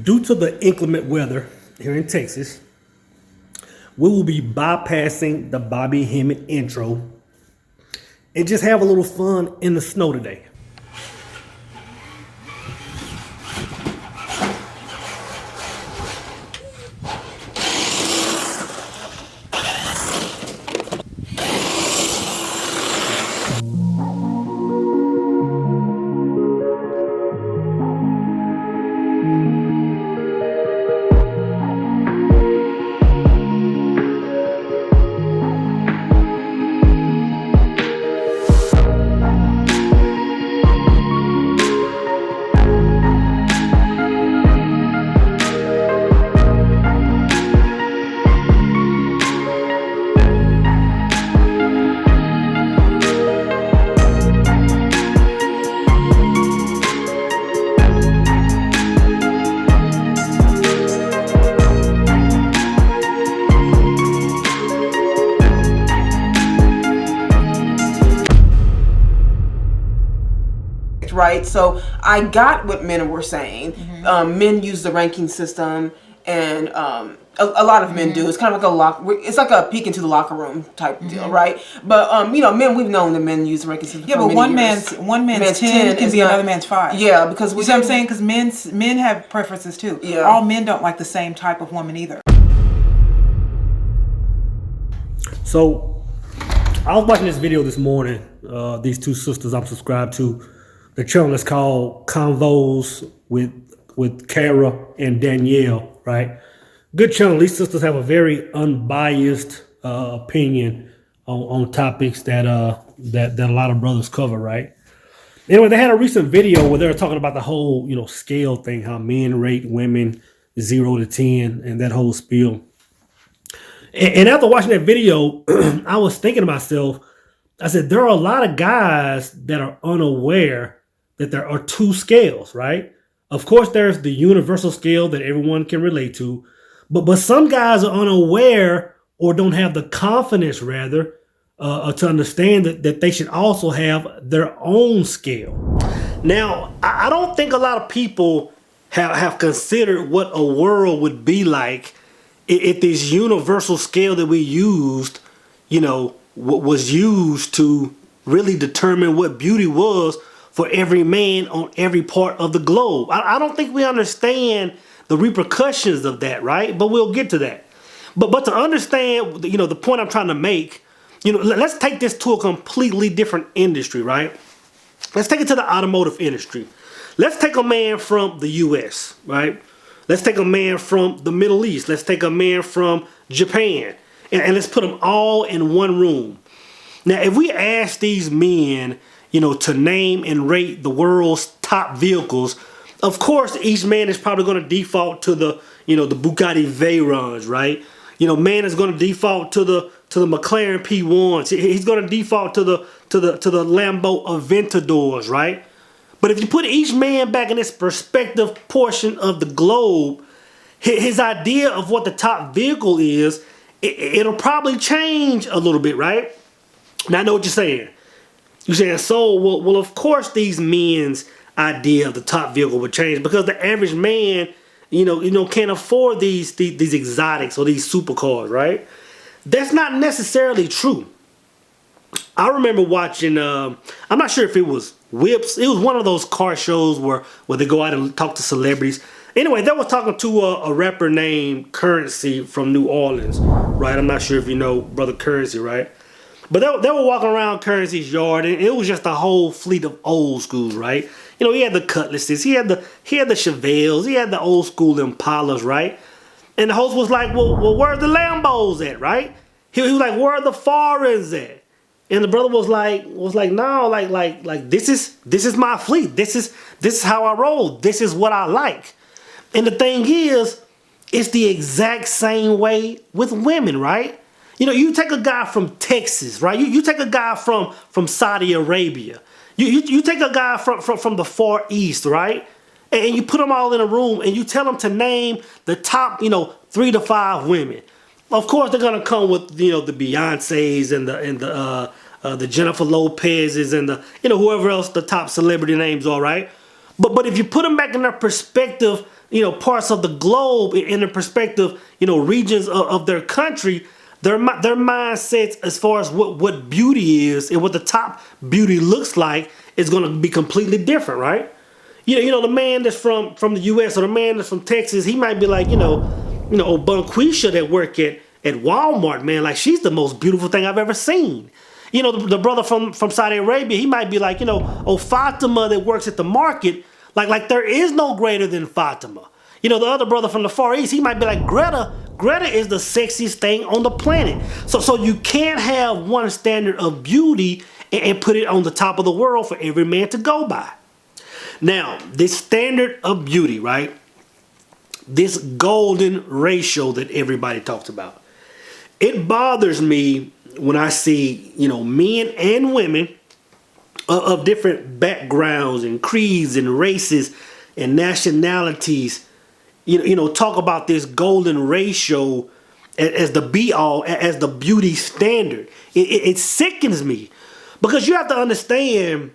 Due to the inclement weather here in Texas, we will be bypassing the Bobby Hemmett intro and just have a little fun in the snow today. Right, so I got what men were saying. Men use the ranking system, and a lot of men do. It's kind of like it's like a peek into the locker room type deal, right? But men, we've known that men use the ranking system. Yeah, for but many one years. man's 10 can be another man's 5. Yeah, because you see what I'm saying? Because men have preferences too. Yeah. All men don't like the same type of woman either. So I was watching this video this morning. These two sisters I'm subscribed to. The channel is called Convos with Kara and Danielle, right? Good channel. These sisters have a very unbiased opinion on topics that a lot of brothers cover, right? Anyway, they had a recent video where they were talking about the whole scale thing, how men rate women 0 to 10, and that whole spiel. And after watching that video, I was thinking to myself, I said, there are a lot of guys that are unaware that there are two scales, right? Of course, there's the universal scale that everyone can relate to, but some guys are unaware or don't have the confidence, rather, to understand that they should also have their own scale. Now, I don't think a lot of people have considered what a world would be like if this universal scale that we used, was used to really determine what beauty was for every man on every part of the globe. I don't think we understand the repercussions of that, right? But we'll get to that. But to understand, the point I'm trying to make, let's take this to a completely different industry, right? Let's take it to the automotive industry. Let's take a man from the U.S., right? Let's take a man from the Middle East. Let's take a man from Japan. And let's put them all in one room. Now, if we ask these men, to name and rate the world's top vehicles, of course, each man is probably going to default to the Bugatti Veyrons, right? Man is going to default to the McLaren P1s. He's going to default to the Lambo Aventadors, right? But if you put each man back in this perspective portion of the globe, his idea of what the top vehicle is, it'll probably change a little bit, right? Now I know what you're saying. You're saying, so, well, of course these men's idea of the top vehicle would change because the average man, can't afford these exotics or these supercars, right? That's not necessarily true. I remember watching, I'm not sure if it was Whips. It was one of those car shows where they go out and talk to celebrities. Anyway, they were talking to a rapper named Currency from New Orleans, right? I'm not sure if you know Brother Currency, right? But they were walking around Currency's yard, and it was just a whole fleet of old schools, right? He had the Cutlasses, he had the Chevelles, he had the old school Impalas, right? And the host was like, well, where are the Lambos at, right? He was like, where are the foreigns at? And the brother was like, no, like this is my fleet. This is how I roll. This is what I like. And the thing is, it's the exact same way with women, right? You take a guy from Texas, right? You take a guy from Saudi Arabia. You take a guy from the Far East, right? And you put them all in a room and you tell them to name the top, 3 to 5 women. Of course, they're gonna come with the Beyoncés and the Jennifer Lopez's and the whoever else the top celebrity names are, right? But if you put them back in their perspective, parts of the globe in the perspective, regions of their country, their mindsets as far as what beauty is and what the top beauty looks like is going to be completely different, right? The man that's from the U.S. or the man that's from Texas, he might be like, Bonquisha that work at Walmart, man, like she's the most beautiful thing I've ever seen. The brother from Saudi Arabia, he might be like, Fatima that works at the market, like there is no greater than Fatima. The other brother from the Far East, he might be like Greta. Greta is the sexiest thing on the planet. So you can't have one standard of beauty and put it on the top of the world for every man to go by. Now, this standard of beauty, right? This golden ratio that everybody talks about. It bothers me when I see, men and women of different backgrounds and creeds and races and nationalities, talk about this golden ratio as the be-all, as the beauty standard. It sickens me because you have to understand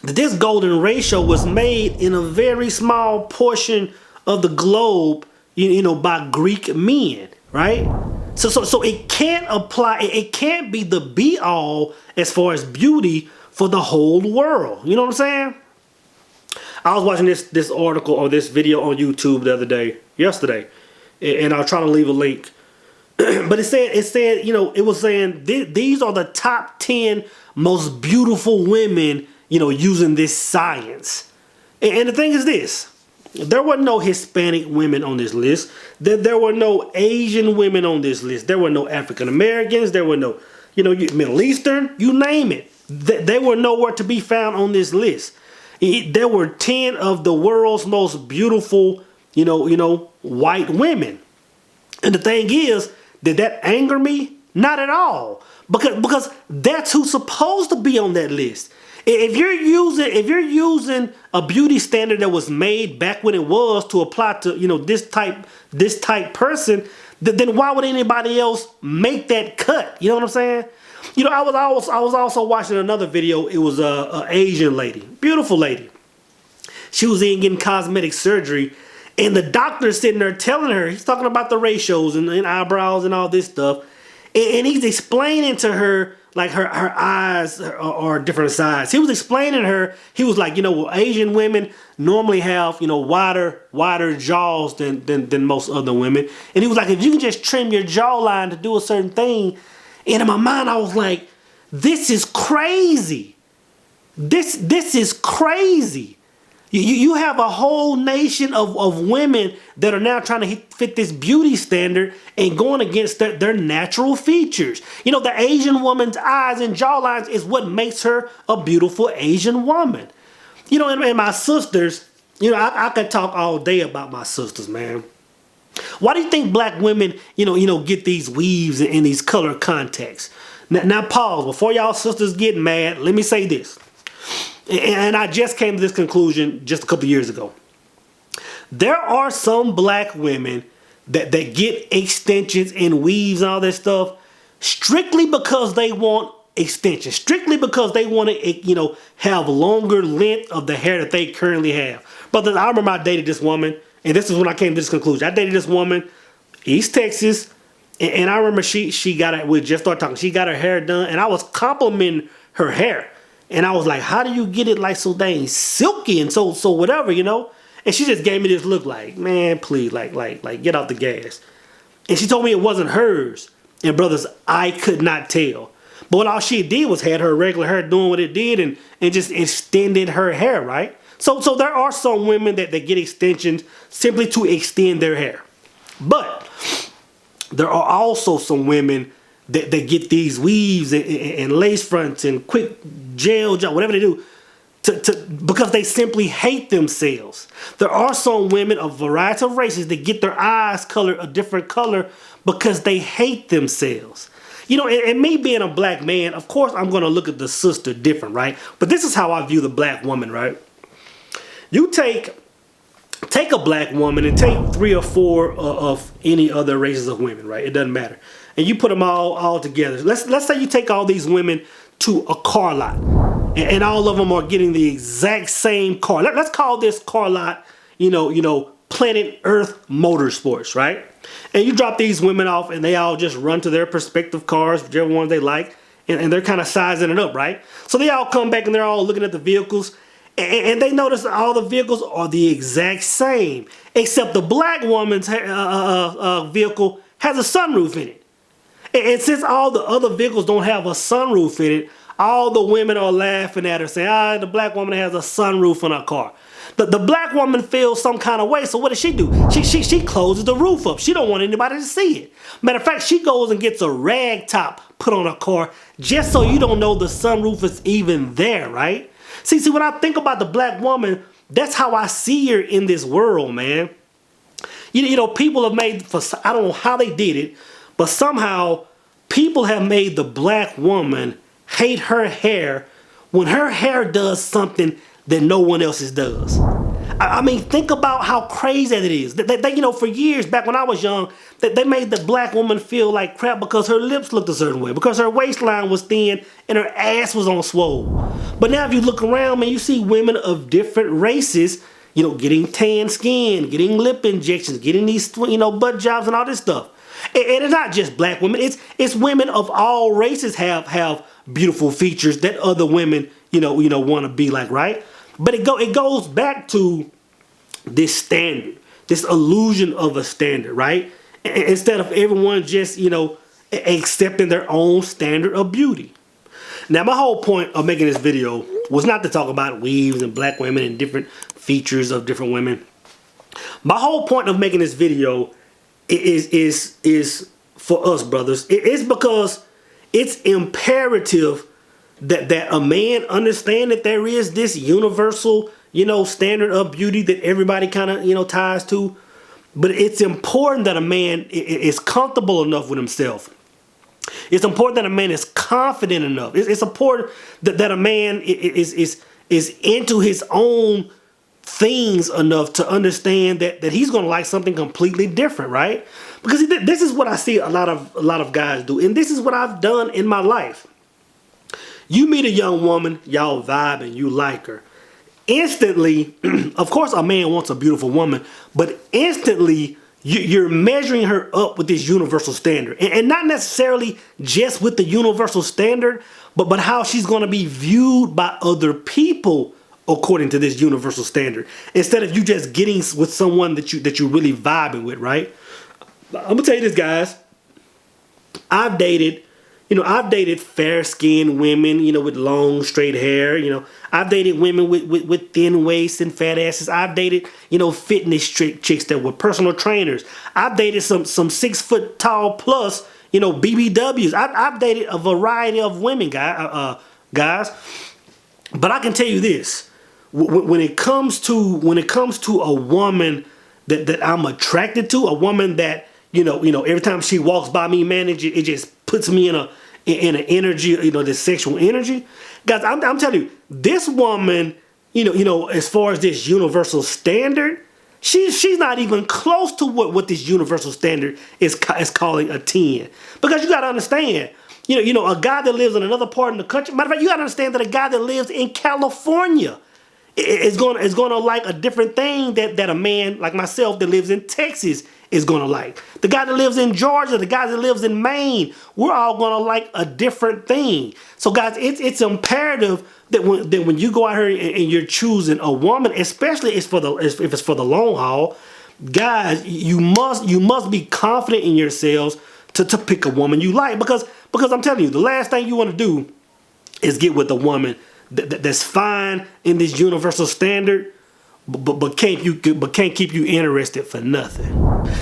that this golden ratio was made in a very small portion of the globe, by Greek men, right? So it can't apply. It can't be the be-all as far as beauty for the whole world. You know what I'm saying? I was watching this article or this video on YouTube the other day, yesterday, and I'll try to leave a link. But it said, it was saying these are the top 10 most beautiful women, using this science. And the thing is this. There were no Hispanic women on this list. There were no Asian women on this list. There were no African Americans. There were no, Middle Eastern, you name it. They were nowhere to be found on this list. There were 10 of the world's most beautiful, white women. And the thing is, did that anger me? Not at all. Because that's who's supposed to be on that list. If you're using a beauty standard that was made back when it was to apply to this type person, then why would anybody else make that cut? You know what I'm saying? I was also watching another video. It was a Asian lady, beautiful lady. She was getting cosmetic surgery, and the doctor's sitting there telling her, he's talking about the ratios and eyebrows and all this stuff, and he's explaining to her. Like her eyes are different size. He was explaining to her, he was like, Asian women normally have, wider jaws than most other women. And he was like, if you can just trim your jawline to do a certain thing. And in my mind, I was like, this is crazy. This is crazy. You have a whole nation of women that are now trying to fit this beauty standard and going against their natural features. The Asian woman's eyes and jawlines is what makes her a beautiful Asian woman. And my sisters, I could talk all day about my sisters, man. Why do you think black women, get these weaves and these color contacts? Now pause. Before y'all sisters get mad, let me say this. And I just came to this conclusion just a couple of years ago. There are some black women that get extensions and weaves and all that stuff strictly because they want extensions, strictly because they want to, have longer length of the hair that they currently have. But I remember I dated this woman, and this is when I came to this conclusion. I dated this woman, East Texas, and I remember she got it. We just started talking. She got her hair done, and I was complimenting her hair. And I was like, how do you get it like so dang silky and so whatever, And she just gave me this look like, man, please, like get off the gas. And she told me it wasn't hers. And brothers, I could not tell. But all she did was had her regular hair doing what it did and just extended her hair, right? So there are some women that get extensions simply to extend their hair. But there are also some women that get these weaves and lace fronts and quick gel job, whatever they do, because they simply hate themselves. There are some women of a variety of races that get their eyes colored a different color because they hate themselves. And me being a black man, of course I'm going to look at the sister different, right? But this is how I view the black woman, right? You take a black woman and take 3 or 4 of any other races of women, right? It doesn't matter. And you put them all together. Let's say you take all these women to a car lot, and all of them are getting the exact same car. Let's call this car lot, Planet Earth Motorsports, right? And you drop these women off and they all just run to their respective cars, whichever ones they like, and they're kind of sizing it up, right? So they all come back and they're all looking at the vehicles, and they notice that all the vehicles are the exact same, except the black woman's vehicle has a sunroof in it. And since all the other vehicles don't have a sunroof in it, all the women are laughing at her, saying, the black woman has a sunroof on her car. The black woman feels some kind of way, so what does she do? She closes the roof up. She don't want anybody to see it. Matter of fact, she goes and gets a rag top put on her car just so you don't know the sunroof is even there, right? See, when I think about the black woman, that's how I see her in this world, man. You know, people have made, I don't know how they did it, but somehow people have made the black woman hate her hair when her hair does something that no one else's does. I mean, think about how crazy that it is. They, you know, for years back when I was young, they made the black woman feel like crap because her lips looked a certain way, because her waistline was thin and her ass was on swole. But now if you look around, man, you see women of different races, you know, getting tan skin, getting lip injections, getting these, you know, butt jobs and all this stuff. And it's not just black women. It's women of all races have beautiful features that other women, you know, want to be like, right? But it goes back to this standard, this illusion of a standard, right? Instead of everyone just, you know, accepting their own standard of beauty. Now, my whole point of making this video was not to talk about weaves and black women and different features of different women. My whole point of making this video is for us, brothers. It's because it's imperative that a man understand that there is this universal, you know, standard of beauty that everybody kind of, you know, ties to. But it's important that a man is comfortable enough with himself. It's important that a man is confident enough. It's important that a man is into his own things enough to understand that he's going to like something completely different, right? Because this is what I see a lot of guys do, and this is what I've done in my life. You meet a young woman, y'all vibe, and you like her. Instantly, of course, a man wants a beautiful woman, but instantly you're measuring her up with this universal standard, and not necessarily just with the universal standard, but how she's going to be viewed by other people according to this universal standard. Instead of you just getting with someone that you're really vibing with, right? I'm gonna tell you this, guys. I've dated fair-skinned women, you know, with long, straight hair. You know, I've dated women with thin waists and fat asses. I've dated, you know, fitness chicks that were personal trainers. I've dated some 6 foot tall plus, you know, BBWs. I've dated a variety of women, guys. But I can tell you this: when it comes to a woman that I'm attracted to, a woman that you know, every time she walks by me, man, it just puts me in an energy, you know, this sexual energy. Guys, I'm telling you, this woman, you know, as far as this universal standard, she's not even close to what this universal standard is calling a 10. Because you got to understand, you know, a guy that lives in another part of the country, matter of fact, you got to understand that a guy that lives in California is going to like a different thing that a man like myself that lives in Texas is going to like. The guy that lives in Georgia, the guy that lives in Maine, we're all going to like a different thing. So guys, it's imperative that when you go out here and you're choosing a woman, especially if it's for the long haul, guys, you must be confident in yourselves to pick a woman you like, because I'm telling you, the last thing you want to do is get with a woman that's fine in this universal standard, but can't keep you interested for nothing.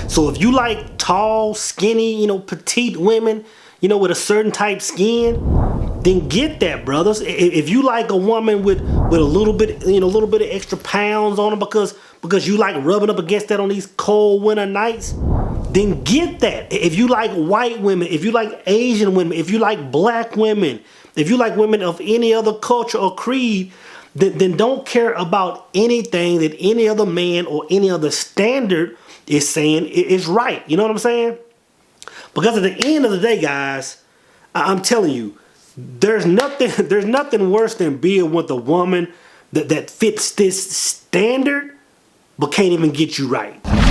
So if you like tall, skinny, you know, petite women, you know, with a certain type skin, then get that, brothers. If you like a woman with a little bit, you know, a little bit of extra pounds on her because you like rubbing up against that on these cold winter nights, then get that. If you like white women, if you like Asian women, if you like black women, if you like women of any other culture or creed, then don't care about anything that any other man or any other standard is saying is right. You know what I'm saying? Because at the end of the day, guys, I'm telling you, there's nothing worse than being with a woman that fits this standard but can't even get you right.